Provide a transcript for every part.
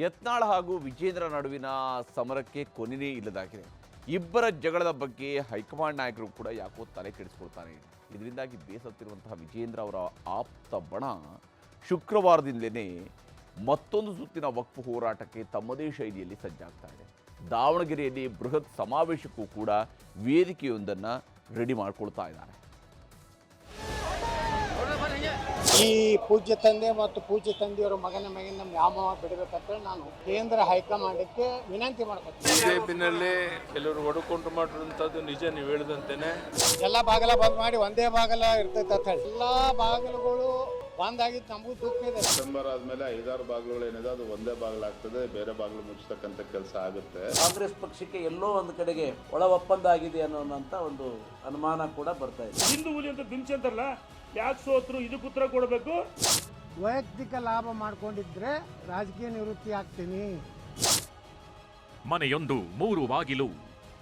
ಯತ್ನಾಳ್ ಹಾಗೂ ವಿಜೇಂದ್ರ ನಡುವಿನ ಸಮರಕ್ಕೆ ಕೊನೆಯೇ ಇಲ್ಲದಾಗಿದೆ. ಇಬ್ಬರ ಜಗಳದ ಬಗ್ಗೆ ಹೈಕಮಾಂಡ್ ನಾಯಕರು ಕೂಡ ಯಾಕೋ ತಲೆ ಕೆಡಿಸ್ಕೊಳ್ತಾನೆ. ಇದರಿಂದಾಗಿ ಬೇಸತ್ತಿರುವಂತಹ ವಿಜೇಂದ್ರ ಅವರ ಆಪ್ತ ಬಣ ಶುಕ್ರವಾರದಿಂದಲೇ ಮತ್ತೊಂದು ಸುತ್ತಿನ ವಕ್ಫ್ ಹೋರಾಟಕ್ಕೆ ತಮ್ಮದೇ ಶೈಲಿಯಲ್ಲಿ ಸಜ್ಜಾಗ್ತಾ ಇದೆ. ದಾವಣಗೆರೆಯಲ್ಲಿ ಬೃಹತ್ ಸಮಾವೇಶಕ್ಕೂ ಕೂಡ ವೇದಿಕೆಯೊಂದನ್ನು ರೆಡಿ ಮಾಡಿಕೊಳ್ತಾ ಇದ್ದಾರೆ. ಈ ಪೂಜ್ಯ ತಂದೆ ಮತ್ತು ಪೂಜ್ಯ ತಂದೆಯವರು ಮಗನ ಮಗನ ವ್ಯಾಮೋಹ ಬಿಡಬೇಕಂತ ನಾನು ಕೇಂದ್ರ ಹೈಕಮಾಂಡ್ಗೆ ವಿನಂತಿ ಮಾಡ್ಕೊತೀನಿ. ಬಿಜೆಪಿನಲ್ಲಿ ಕೆಲವರು ಒಡಕೊಂಡು ಮಾಡಿರುವಂತದ್ದು ನಿಜ, ನೀವು ಹೇಳಿದಂತೆನೆ ಎಲ್ಲ ಬಾಗಲ ಬಂದ್ ಮಾಡಿ ಒಂದೇ ಬಾಗಲ ಇರ್ತೈತೆ ಅಂತ ಹೇಳಿ ಎಲ್ಲ ಬಾಗಿಲುಗಳು ಬಂದಾಗಿದ್ದು ನಮಗೂ ದುಃಖ ಇದೆ. ಡಿಸೆಂಬರ್ ಆದ್ಮೇಲೆ 5-6 ಬಾಗಿಲುಗಳು ಏನಿದೆ ಅದು ಒಂದೇ ಬಾಗಿಲಾಗ್ತದೆ, ಬೇರೆ ಬಾಗಿಲು ಮುಚ್ಚತಕ್ಕಂಥ ಕೆಲಸ ಆಗುತ್ತೆ. ಕಾಂಗ್ರೆಸ್ ಪಕ್ಷಕ್ಕೆ ಎಲ್ಲೋ ಒಂದು ಕಡೆಗೆ ಒಳ ಒಪ್ಪಂದ ಆಗಿದೆ ಅನ್ನೋಂಥ ಒಂದು ಅನುಮಾನ ಕೂಡ ಬರ್ತಾ ಇದೆ. ಹಿಂದೂ ಹುಲಿ ಅಂತ ಬಿಂಚಂತಾರಲ್ಲ, ಯಾಕೆ ಸೋತ್ರು ಇದಕ್ಕೆ ಉತ್ತರ ಕೊಡಬೇಕು. ವೈಯಕ್ತಿಕ ಲಾಭ ಮಾಡ್ಕೊಂಡಿದ್ರೆ ರಾಜಕೀಯ ನಿವೃತ್ತಿ ಆಗ್ತೀನಿ. ಮನೆಯೊಂದು 3 ಬಾಗಿಲು,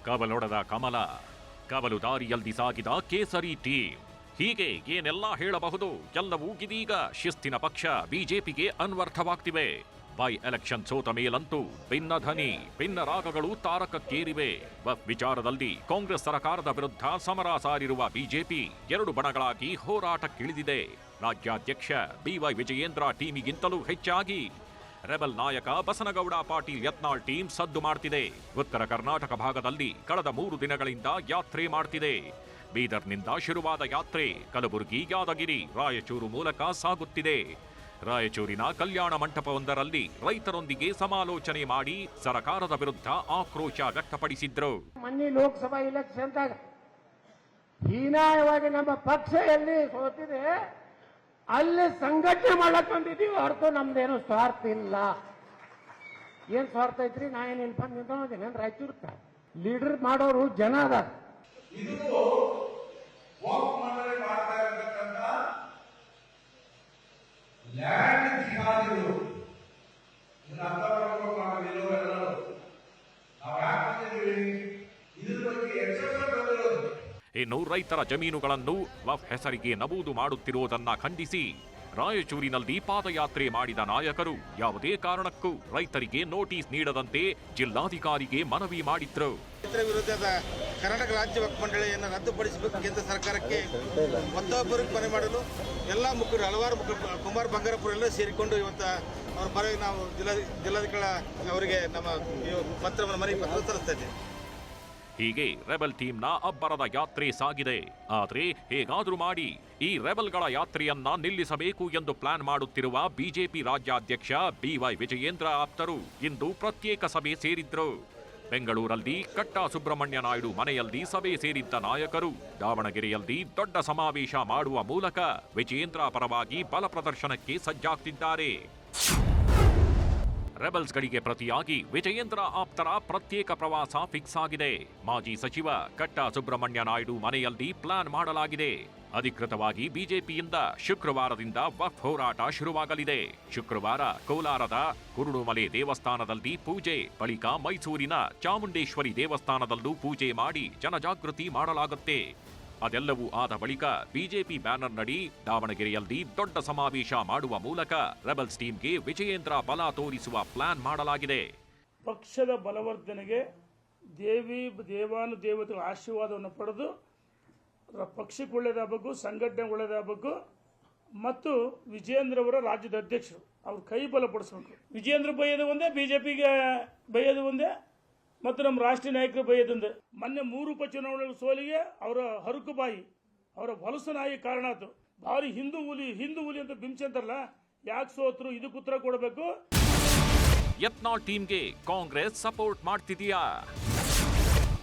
ಕವಲೊಡೆದ ಕಮಲ, ಕವಲು ದಾರಿಯಲ್ಲಿ ಸಾಗಿದ ಕೇಸರಿ ಟೀಮ್. ಹೀಗೆ ಏನೆಲ್ಲ ಹೇಳಬಹುದು, ಎಲ್ಲವೂ ಇದೀಗ ಶಿಸ್ತಿನ ಪಕ್ಷ ಬಿಜೆಪಿಗೆ ಅನ್ವರ್ಥವಾಗ್ತಿವೆ. ಬೈ ಎಲೆಕ್ಷನ್ ಸೋತ ಮೇಲಂತೂ ಭಿನ್ನ ಧ್ವನಿ, ಭಿನ್ನ ರಾಗಗಳು ತಾರಕಕ್ಕೇರಿವೆ. ವಕ್ಫ್ ವಿಚಾರದಲ್ಲಿ ಕಾಂಗ್ರೆಸ್ ಸರ್ಕಾರದ ವಿರುದ್ಧ ಸಮರ ಸಾರಿರುವ ಬಿಜೆಪಿ 2 ಬಣಗಳಾಗಿ ಹೋರಾಟಕ್ಕಿಳಿದಿದೆ. ರಾಜ್ಯಾಧ್ಯಕ್ಷ ಬಿವೈ ವಿಜಯೇಂದ್ರ ಟೀಮಿಗಿಂತಲೂ ಹೆಚ್ಚಾಗಿ ರೆಬಲ್ ನಾಯಕ ಬಸನಗೌಡ ಪಾಟೀಲ್ ಯತ್ನಾಳ್ ಟೀಮ್ ಸದ್ದು ಮಾಡ್ತಿದೆ. ಉತ್ತರ ಕರ್ನಾಟಕ ಭಾಗದಲ್ಲಿ ಕಳೆದ 3 ದಿನಗಳಿಂದ ಯಾತ್ರೆ ಮಾಡ್ತಿದೆ. ಬೀದರ್ನಿಂದ ಶುರುವಾದ ಯಾತ್ರೆ ಕಲಬುರಗಿ, ಯಾದಗಿರಿ, ರಾಯಚೂರು ಮೂಲಕ ಸಾಗುತ್ತಿದೆ. ರಾಯಚೂರಿನ ಕಲ್ಯಾಣ ಮಂಟಪವೊಂದರಲ್ಲಿ ರೈತರೊಂದಿಗೆ ಸಮಾಲೋಚನೆ ಮಾಡಿ ಸರ್ಕಾರದ ವಿರುದ್ಧ ಆಕ್ರೋಶ ವ್ಯಕ್ತಪಡಿಸಿದ್ರು. ಮೊನ್ನೆ ಲೋಕಸಭಾ ಇಲೆಕ್ಷನ್ ಹೀನಾಯವಾಗಿ ನಮ್ಮ ಪಕ್ಷ ಎಲ್ಲಿ ಸೋತಿದೆ ಅಲ್ಲಿ ಸಂಘಟನೆ ಮಾಡಕ್ ಬಂದಿದ್ದೀವಿ ಹೊರತು ನಮ್ದೇನು ಸ್ವಾರ್ಥ ಇಲ್ಲ. ಏನ್ ಸ್ವಾರ್ಥ ಐತ್ರಿ? ನಾ ಏನ್ ಇಲ್ಲಿ ಬಂದು ನಿಂತ್ಕೊಂಡಿದ್ದೀನಿ ರಾಯಚೂರ್ ಲೀಡರ್ ಮಾಡೋರು ಜನ ಅದ. ಇನ್ನು ರೈತರ ಜಮೀನುಗಳನ್ನು ವಕ್ಫ್ ಹೆಸರಿಗೆ ನಮೂದು ಮಾಡುತ್ತಿರುವುದನ್ನ ಖಂಡಿಸಿ ರಾಯಚೂರಿನಲ್ಲಿ ಪಾದಯಾತ್ರೆ ಮಾಡಿದ ನಾಯಕರು ಯಾವುದೇ ಕಾರಣಕ್ಕೂ ರೈತರಿಗೆ ನೋಟಿಸ್ ನೀಡದಂತೆ ಜಿಲ್ಲಾಧಿಕಾರಿಗೆ ಮನವಿ ಮಾಡಿದ್ರು. ರೈತರ ವಿರುದ್ಧದ ಕರ್ನಾಟಕ ರಾಜ್ಯ ವಕ್ಫ್ ಮಂಡಳಿಯನ್ನು ರದ್ದುಪಡಿಸಬೇಕು ಕೇಂದ್ರ ಸರ್ಕಾರಕ್ಕೆ ಮತ್ತೊಬ್ಬರಿಗೆ ಮನವಿ ಮಾಡಲು ಎಲ್ಲ ಮುಖಂಡರು, ಹಲವಾರು ಮುಖಂಡರು, ಕುಮಾರ್ ಬಂಗಾರಪುರ ಎಲ್ಲ ಸೇರಿಕೊಂಡು ಇವತ್ತು ಅವರ ಪರವಾಗಿ ನಾವು ಜಿಲ್ಲಾಧಿಕಾರಿ ಅವರಿಗೆ ನಮ್ಮ ಪತ್ರವನ್ನು ಮನವಿ ಪತ್ರ ಸಲ್ಲಿಸ್ತಾ ಇದ್ದೇವೆ. ಹೀಗೆ ರೆಬಲ್ ಟೀಮ್ನ ಅಬ್ಬರದ ಯಾತ್ರೆ ಸಾಗಿದೆ. ಆದರೆ ಹೇಗಾದ್ರೂ ಮಾಡಿ ಈ ರೆಬಲ್ಗಳ ಯಾತ್ರೆಯನ್ನ ನಿಲ್ಲಿಸಬೇಕು ಎಂದು ಪ್ಲಾನ್ ಮಾಡುತ್ತಿರುವ ಬಿಜೆಪಿ ರಾಜ್ಯಾಧ್ಯಕ್ಷ ಬಿವೈ ವಿಜಯೇಂದ್ರ ಆಪ್ತರು ಇಂದು ಪ್ರತ್ಯೇಕ ಸಭೆ ಸೇರಿದ್ರು. ಬೆಂಗಳೂರಲ್ಲಿ ಕಟ್ಟಾ ಸುಬ್ರಹ್ಮಣ್ಯ ನಾಯ್ಡು ಮನೆಯಲ್ಲಿ ಸಭೆ ಸೇರಿದ್ದ ನಾಯಕರು ದಾವಣಗೆರೆಯಲ್ಲಿ ದೊಡ್ಡ ಸಮಾವೇಶ ಮಾಡುವ ಮೂಲಕ ವಿಜಯೇಂದ್ರ ಪರವಾಗಿ ಬಲ ಪ್ರದರ್ಶನಕ್ಕೆ ಸಜ್ಜಾಗ್ತಿದ್ದಾರೆ. ರೆಬಲ್ಸ್ಗಳಿಗೆ ಪ್ರತಿಯಾಗಿ ವಿಜಯೇಂದ್ರ ಆಪ್ತರ ಪ್ರತ್ಯೇಕ ಪ್ರವಾಸ ಫಿಕ್ಸ್ ಆಗಿದೆ. ಮಾಜಿ ಸಚಿವ ಕಟ್ಟಾ ಸುಬ್ರಹ್ಮಣ್ಯ ನಾಯ್ಡು ಮನೆಯಲ್ಲಿ ಪ್ಲಾನ್ ಮಾಡಲಾಗಿದೆ. ಅಧಿಕೃತವಾಗಿ ಬಿಜೆಪಿಯಿಂದ ಶುಕ್ರವಾರದಿಂದ ವಕ್ಫ್ ಹೋರಾಟ ಶುರುವಾಗಲಿದೆ. ಶುಕ್ರವಾರ ಕೋಲಾರದ ಕುರುಡುಮಲೆ ದೇವಸ್ಥಾನದಲ್ಲಿ ಪೂಜೆ, ಬಳಿಕ ಮೈಸೂರಿನ ಚಾಮುಂಡೇಶ್ವರಿ ದೇವಸ್ಥಾನದಲ್ಲೂ ಪೂಜೆ ಮಾಡಿ ಜನಜಾಗೃತಿ ಮಾಡಲಾಗುತ್ತೆ. ಅದೆಲ್ಲವೂ ಆದ ಬಳಿಕ ಬಿಜೆಪಿ ಬ್ಯಾನರ್ನಡಿ ದಾವಣಗೆರೆಯಲ್ಲಿ ದೊಡ್ಡ ಸಮಾವೇಶ ಮಾಡುವ ಮೂಲಕ ರೆಬಲ್ಸ್ ಟೀಮ್ಗೆ ವಿಜಯೇಂದ್ರ ಬಲ ತೋರಿಸುವ ಪ್ಲಾನ್ ಮಾಡಲಾಗಿದೆ. ಪಕ್ಷದ ಬಲವರ್ಧನೆಗೆ ದೇವಾನುದೇವತೆಗಳ ಆಶೀರ್ವಾದವನ್ನು ಪಡೆದು ಪಕ್ಷಕ್ಕೆ ಒಳ್ಳೆಯದಾಗಬೇಕು, ಸಂಘಟನೆಗೆ ಒಳ್ಳೆಯದಾಗಬೇಕು ಮತ್ತು ವಿಜಯೇಂದ್ರ ಅವರ ರಾಜ್ಯದ ಅಧ್ಯಕ್ಷರು ಅವ್ರ ಕೈ ಬಲಪಡಿಸಬೇಕು. ವಿಜಯೇಂದ್ರ ಬೈಯೋದು ಒಂದೇ, ಬಿಜೆಪಿಗೆ ಬೈಯೋದು ಒಂದೇ ಮತ್ತು ನಮ್ಮ ರಾಷ್ಟ್ರೀಯ ನಾಯಕರು ಬೈಯೋದಂದೆ. ಮೊನ್ನೆ 3 ಉಪಚುನಾವಣೆ ಸೋಲಿಗೆ ಅವರ ಹರುಕು ಬಾಯಿ, ಅವರ ಹೊಲಸು ನಾಯಿ ಕಾರಣ ಆಯ್ತು. ಭಾರಿ ಹಿಂದೂ ಹುಲಿ ಅಂತ ಬಿಂಚಂತಾರಲ್ಲ, ಯಾಕೆ ಸೋತ್ರು ಇದಕ್ಕೆ ಉತ್ತರ ಕೊಡಬೇಕು. ಯತ್ನಾಳ್ ಟೀಮ್ಗೆ ಕಾಂಗ್ರೆಸ್ ಸಪೋರ್ಟ್ ಮಾಡ್ತಿದೆಯಾ?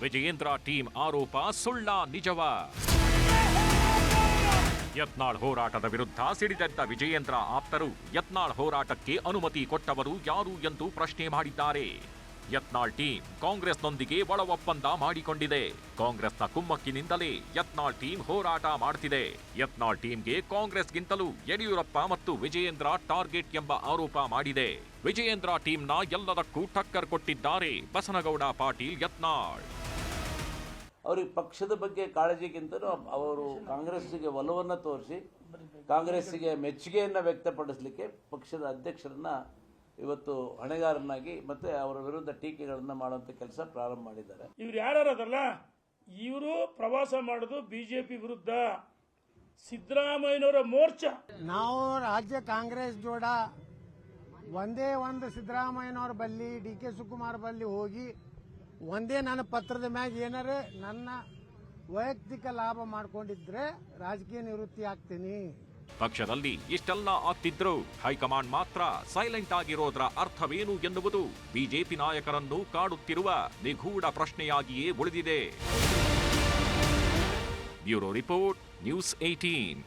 ವಿಜಯೇಂದ್ರ ಟೀಮ್ ಆರೋಪ ಸುಳ್ಳ ನಿಜವಾ? ಯತ್ನಾಳ್ ಹೋರಾಟದ ವಿರುದ್ಧ ಸಿಡಿದೆದ್ದ ವಿಜಯೇಂದ್ರ ಆಪ್ತರು ಯತ್ನಾಳ್ ಹೋರಾಟಕ್ಕೆ ಅನುಮತಿ ಕೊಟ್ಟವರು ಯಾರು ಎಂದು ಪ್ರಶ್ನೆ ಮಾಡಿದ್ದಾರೆ. ಯತ್ನಾಳ್ ಟೀಮ್ ಕಾಂಗ್ರೆಸ್ನೊಂದಿಗೆ ಒಳ ಒಪ್ಪಂದ ಮಾಡಿಕೊಂಡಿದೆ. ಕಾಂಗ್ರೆಸ್ನ ಕುಮ್ಮಕ್ಕಿನಿಂದಲೇ ಯತ್ನಾಳ್ ಟೀಮ್ ಹೋರಾಟ ಮಾಡ್ತಿದೆ. ಯತ್ನಾಳ್ ಟೀಮ್ಗೆ ಕಾಂಗ್ರೆಸ್ಗಿಂತಲೂ ಯಡಿಯೂರಪ್ಪ ಮತ್ತು ವಿಜಯೇಂದ್ರ ಟಾರ್ಗೆಟ್ ಎಂಬ ಆರೋಪ ಮಾಡಿದೆ. ವಿಜಯೇಂದ್ರ ಟೀಮ್ನ ಎಲ್ಲದಕ್ಕೂ ಟಕ್ಕರ್ ಕೊಟ್ಟಿದ್ದಾರೆ ಬಸನಗೌಡ ಪಾಟೀಲ್ ಯತ್ನಾಳ್. ಅವ್ರಿಗೆ ಪಕ್ಷದ ಬಗ್ಗೆ ಕಾಳಜಿಗಿಂತಲೂ ಅವರು ಕಾಂಗ್ರೆಸ್ಸಿಗೆ ಒಲವನ್ನು ತೋರಿಸಿ ಕಾಂಗ್ರೆಸ್ಸಿಗೆ ಮೆಚ್ಚುಗೆಯನ್ನು ವ್ಯಕ್ತಪಡಿಸಲಿಕ್ಕೆ ಪಕ್ಷದ ಅಧ್ಯಕ್ಷರನ್ನ ಇವತ್ತು ಹೊಣೆಗಾರನಾಗಿ ಮತ್ತು ಅವರ ವಿರುದ್ಧ ಟೀಕೆಗಳನ್ನು ಮಾಡುವಂಥ ಕೆಲಸ ಪ್ರಾರಂಭ ಮಾಡಿದ್ದಾರೆ. ಇವ್ರು ಯಾರದಲ್ಲ, ಇವರು ಪ್ರವಾಸ ಮಾಡೋದು ಬಿಜೆಪಿ ವಿರುದ್ಧ, ಸಿದ್ದರಾಮಯ್ಯನವರ ಮೋರ್ಚಾ. ನಾವು ರಾಜ್ಯ ಕಾಂಗ್ರೆಸ್ ಜೋಡ ಒಂದೇ ಒಂದು ಸಿದ್ದರಾಮಯ್ಯನವ್ರ ಬಲ್ಲಿ DK ಶಿವಕುಮಾರ್ ಬಲ್ಲಿ ಹೋಗಿ ಒಂದೇ ನನ್ನ ಪತ್ರದ ಮ್ಯಾಗ ಏನಾರ ನನ್ನ ವೈಯಕ್ತಿಕ ಲಾಭ ಮಾಡ್ಕೊಂಡಿದ್ರೆ ರಾಜಕೀಯ ನಿವೃತ್ತಿ ಆಗ್ತೀನಿ. ಪಕ್ಷದಲ್ಲಿ ಇಷ್ಟೆಲ್ಲ ಆಗ್ತಿದ್ರು ಹೈಕಮಾಂಡ್ ಮಾತ್ರ ಸೈಲೆಂಟ್ ಆಗಿರೋದ್ರ ಅರ್ಥವೇನು ಎನ್ನುವುದು ಬಿಜೆಪಿ ನಾಯಕರನ್ನು ಕಾಡುತ್ತಿರುವ ನಿಗೂಢ ಪ್ರಶ್ನೆಯಾಗಿಯೇ ಉಳಿದಿದೆ. Bureau report, news 18.